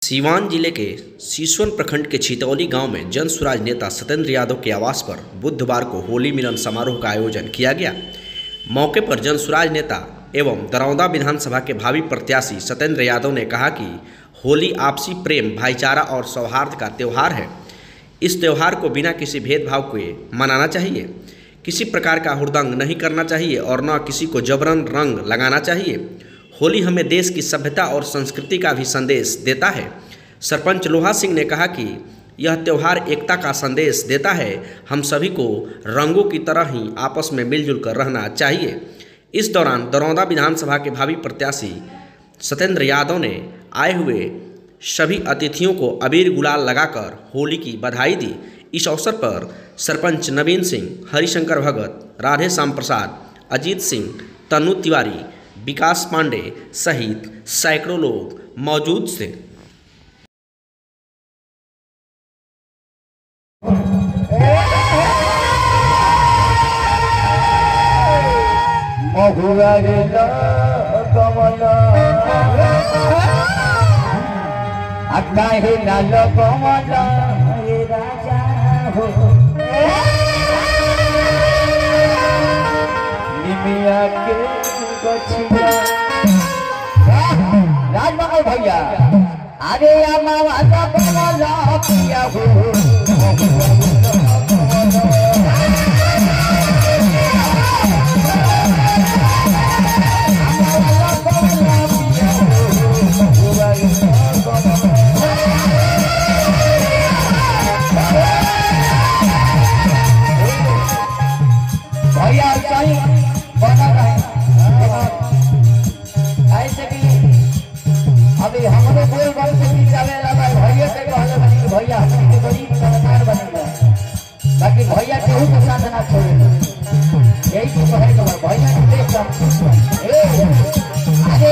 सीवान जिले के सिसवन प्रखंड के छितौली गांव में जन स्वराज नेता सत्येंद्र यादव के आवास पर बुधवार को होली मिलन समारोह का आयोजन किया गया। मौके पर जन स्वराज नेता एवं दरौदा विधानसभा के भावी प्रत्याशी सत्येंद्र यादव ने कहा कि होली आपसी प्रेम, भाईचारा और सौहार्द का त्यौहार है। इस त्यौहार को बिना किसी भेदभाव के मनाना चाहिए। किसी प्रकार का हुड़दंग नहीं करना चाहिए और न किसी को जबरन रंग लगाना चाहिए। होली हमें देश की सभ्यता और संस्कृति का भी संदेश देता है। सरपंच लोहा सिंह ने कहा कि यह त्यौहार एकता का संदेश देता है। हम सभी को रंगों की तरह ही आपस में मिलजुल कर रहना चाहिए। इस दौरान दरौदा विधानसभा के भावी प्रत्याशी सत्येंद्र यादव ने आए हुए सभी अतिथियों को अबीर गुलाल लगाकर होली की बधाई दी। इस अवसर पर सरपंच नवीन सिंह, हरिशंकर भगत, राधे श्याम प्रसाद, अजीत सिंह, तनु तिवारी, विकास पांडे सहित सैकड़ों लोग मौजूद थे। राजमहल भैया अरे मामा पिया हो भैया चाहिए बना रहे ऐसे भी अभी हमने बोल बोल के जावे लगा भैया से कहले बनी भैया हमनी के बड़ी कलाकार बनेगा, बाकी भैया केहू के साथ ना छोड़े। यही तो कहे के भैया के देख ए अरे